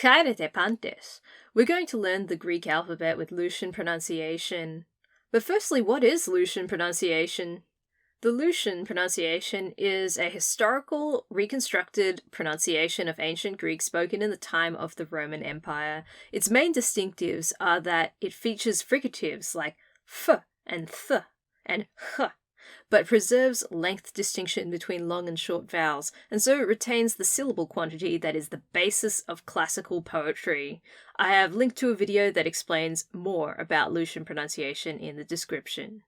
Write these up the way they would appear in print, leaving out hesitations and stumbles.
Chairete pantes. We're going to learn the Greek alphabet with Lucian pronunciation. But firstly, what is Lucian pronunciation? The Lucian pronunciation is a historical, reconstructed pronunciation of ancient Greek spoken in the time of the Roman Empire. Its main distinctives are that it features fricatives like f and th and h, but preserves length distinction between long and short vowels, and so it retains the syllable quantity that is the basis of classical poetry. I have linked to a video that explains more about Lucian pronunciation in the description.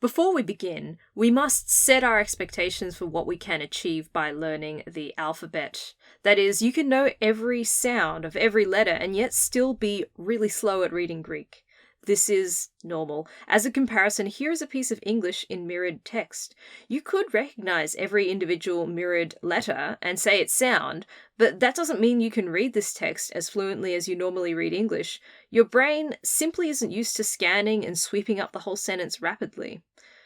Before we begin, we must set our expectations for what we can achieve by learning the alphabet. That is, you can know every sound of every letter and yet still be really slow at reading Greek. This is normal. As a comparison, here is a piece of English in mirrored text. You could recognize every individual mirrored letter and say its sound, but that doesn't mean you can read this text as fluently as you normally read English. Your brain simply isn't used to scanning and sweeping up the whole sentence rapidly.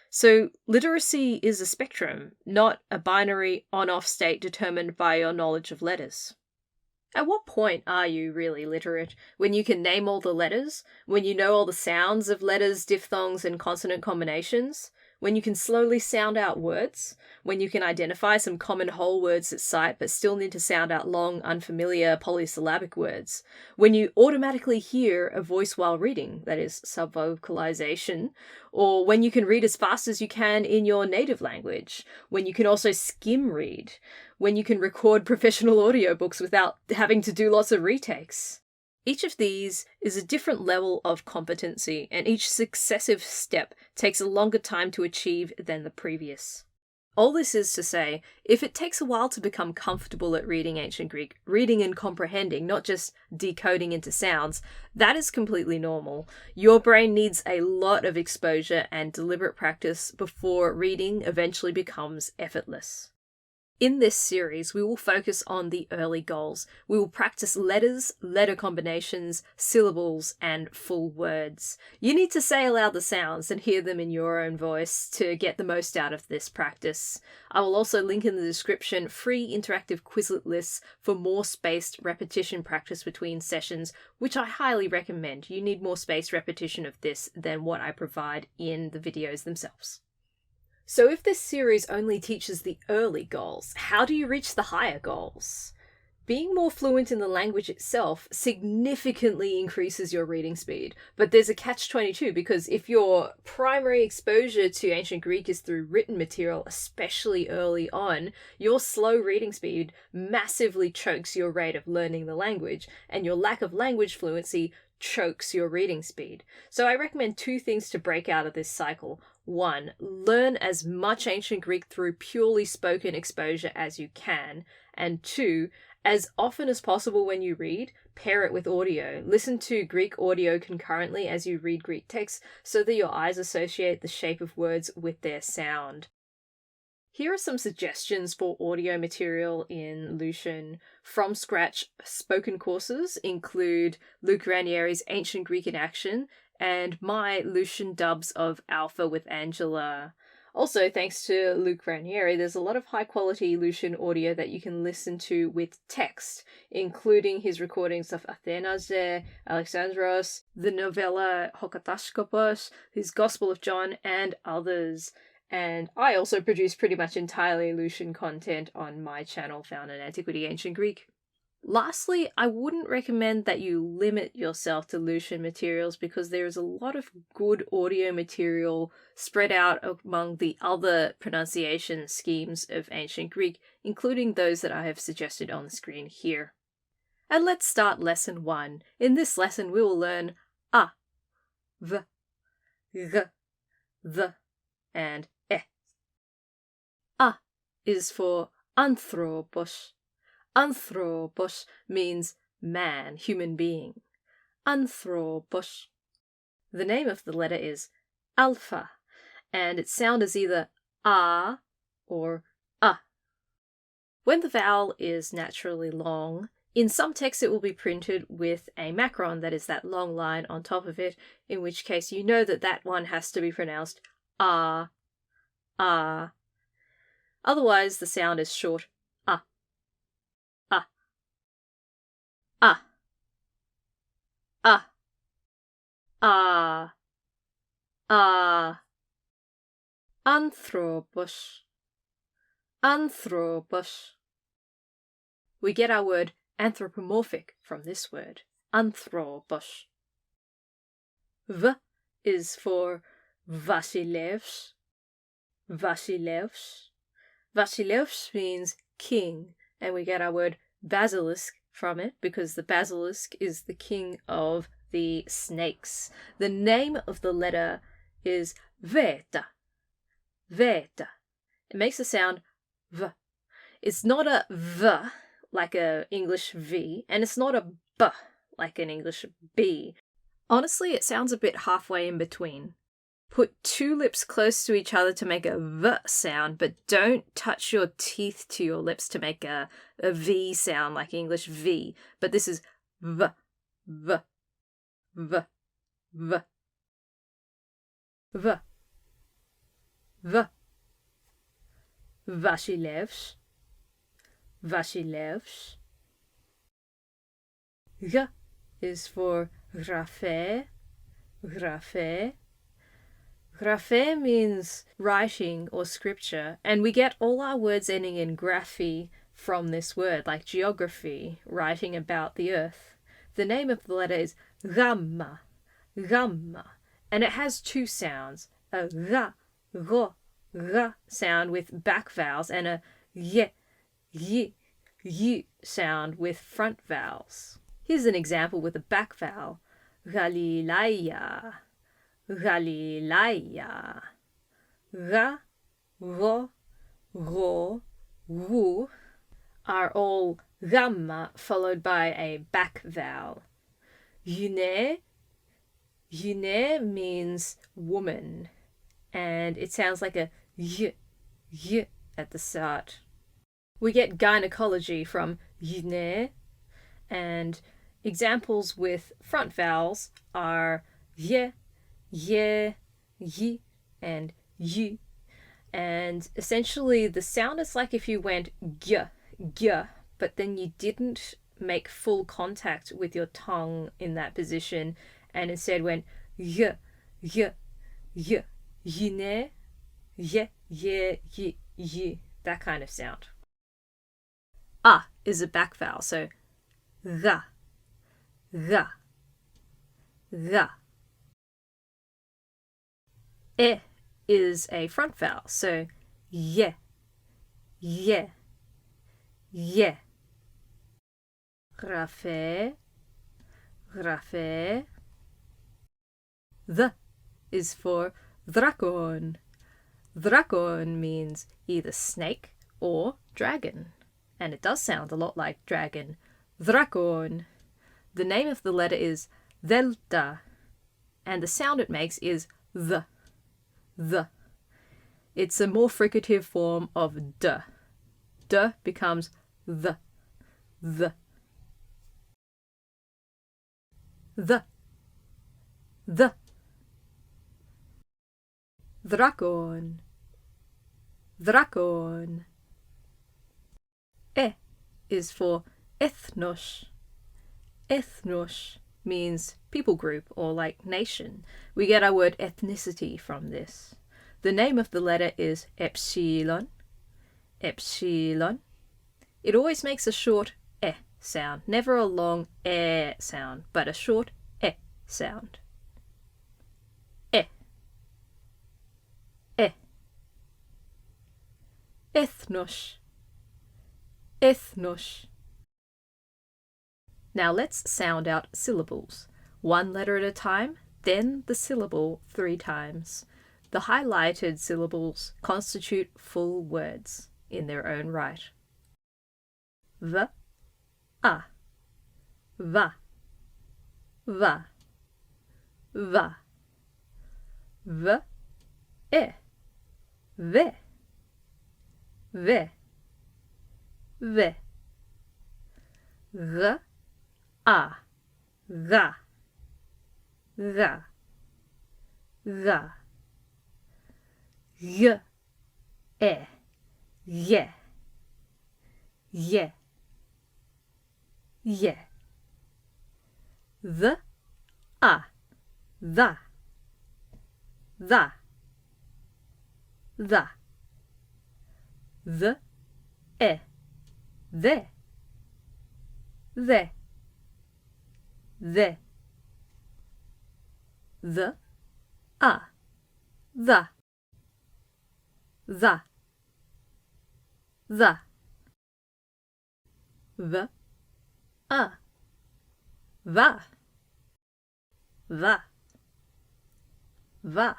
So literacy is a spectrum, not a binary on-off state determined by your knowledge of letters. At what point are you really literate? When you can name all the letters? When you know all the sounds of letters, diphthongs, and consonant combinations? When you can slowly sound out words? When you can identify some common whole words at sight but still need to sound out long, unfamiliar polysyllabic words? When you automatically hear a voice while reading, that is, subvocalization? Or when you can read as fast as you can in your native language? When you can also skim read? When you can record professional audiobooks without having to do lots of retakes? Each of these is a different level of competency, and each successive step takes a longer time to achieve than the previous. All this is to say, if it takes a while to become comfortable at reading ancient Greek, reading and comprehending, not just decoding into sounds, that is completely normal. Your brain needs a lot of exposure and deliberate practice before reading eventually becomes effortless. In this series, we will focus on the early goals. We will practice letters, letter combinations, syllables, and full words. You need to say aloud the sounds and hear them in your own voice to get the most out of this practice. I will also link in the description free interactive Quizlet lists for more spaced repetition practice between sessions, which I highly recommend. You need more spaced repetition of this than what I provide in the videos themselves. So if this series only teaches the early goals, how do you reach the higher goals? Being more fluent in the language itself significantly increases your reading speed, but there's a catch-22 because if your primary exposure to ancient Greek is through written material, especially early on, your slow reading speed massively chokes your rate of learning the language, and your lack of language fluency chokes your reading speed. So I recommend two things to break out of this cycle. 1. Learn as much ancient Greek through purely spoken exposure as you can. And 2. As often as possible when you read, pair it with audio. Listen to Greek audio concurrently as you read Greek text so that your eyes associate the shape of words with their sound. Here are some suggestions for audio material in Lucian. From scratch spoken courses include Luke Ranieri's Ancient Greek in Action and my Lucian dubs of Αββާ with Angela. Also, thanks to Luke Ranieri, there's a lot of high-quality Lucian audio that you can listen to with text, including his recordings of Athenaze, Alexandros, the novella Hokataskopos, his Gospel of John, and others. And I also produce pretty much entirely Lucian content on my channel found in Antiquity Ancient Greek. Lastly, I wouldn't recommend that you limit yourself to Lucian materials because there is a lot of good audio material spread out among the other pronunciation schemes of ancient Greek, including those that I have suggested on the screen here. And let's start lesson 1. In this lesson, we will learn A, V, G, Th, and E. A is for anthropos. Anthropos means man, human being. Anthropos. The name of the letter is alpha, and its sound is either A or A. When the vowel is naturally long, in some texts it will be printed with a macron, that is that long line on top of it, in which case you know that that one has to be pronounced A, A. Otherwise the sound is short A, A, A. A, A, A. Anthropos, anthropos. We get our word anthropomorphic from this word, anthropos. V is for Vasilevs, Vasilevs. Vasilevs means king, and we get our word basilisk from it because the basilisk is the king of the snakes. The name of the letter is Veta. Veta. It makes the sound V. It's not a V like a English V, and it's not a B like an English B. Honestly, it sounds a bit halfway in between. Put two lips close to each other to make a V sound, but don't touch your teeth to your lips to make a V sound like English V. But this is V, V, V, V, V, V. Vasilevs, Vasilevs. G is for graphe, graphe. Graphe means writing or scripture, and we get all our words ending in graphy from this word, like geography, writing about the earth. The name of the letter is gamma, gamma, and it has two sounds, a ga, ro, ga sound with back vowels, and a ye, sound with front vowels. Here's an example with a back vowel, Galilaya, Galilaya. Ga, ro, ru are all gamma followed by a back vowel. Yune means woman, and it sounds like a y at the start. We get gynecology from yune, and examples with front vowels are ye, and y. And essentially the sound is like if you went g, but then you didn't make full contact with your tongue in that position and instead went y, yine, y, that kind of sound. A is a back vowel, so ga, ga, ga. E is a front vowel, so ye, ye. Graphe, graphe. The is for drakon. Drakon means either snake or dragon, and it does sound a lot like dragon. Drakon. The name of the letter is delta, and the sound it makes is the. It's a more fricative form of d. D becomes the. Drakon. E is for ethnos. Ethnos means people group or like nation. We get our word ethnicity from this. The name of the letter is epsilon. Epsilon. It always makes a short e sound, never a long e sound, but a short e sound. E. Ethnos. Ethnos. Now let's sound out syllables. One letter at a time, then the syllable 3 times. The highlighted syllables constitute full words in their own right. V, a, va, va, va. V, e, ve, ve, ve. G, a, ga, ga, ga. Ye, ye, ye. The, A, the, the, the, the, the, the, the, a, the, the, a, va, va, va,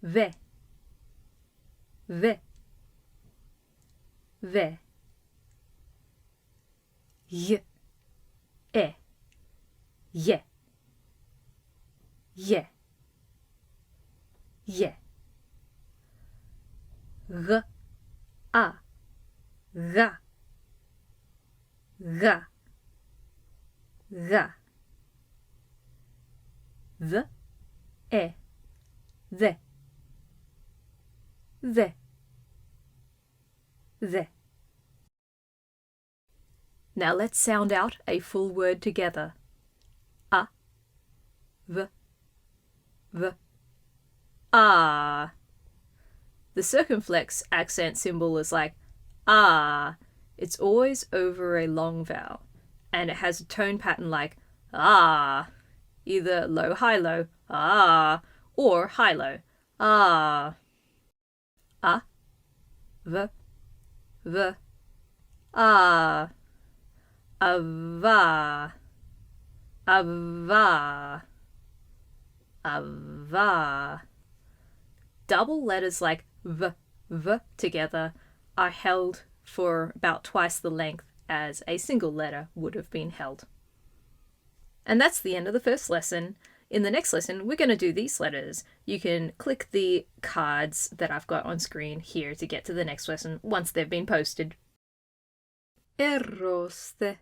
ve, ve, ve, ye, ye, g, a, ga, ga, ga, the, the. Now let's sound out a full word together. A, v, ah. The circumflex accent symbol is like ah. It's always over a long vowel, and it has a tone pattern like ah, either low, high, low, ah, or high, low, ah. A, v, ah. Αββާ, αββާ, αββާ. Double letters like v together are held for about twice the length as a single letter would have been held. And that's the end of the first lesson. In the next lesson, we're going to do these letters. You can click the cards that I've got on screen here to get to the next lesson once they've been posted. Eroste.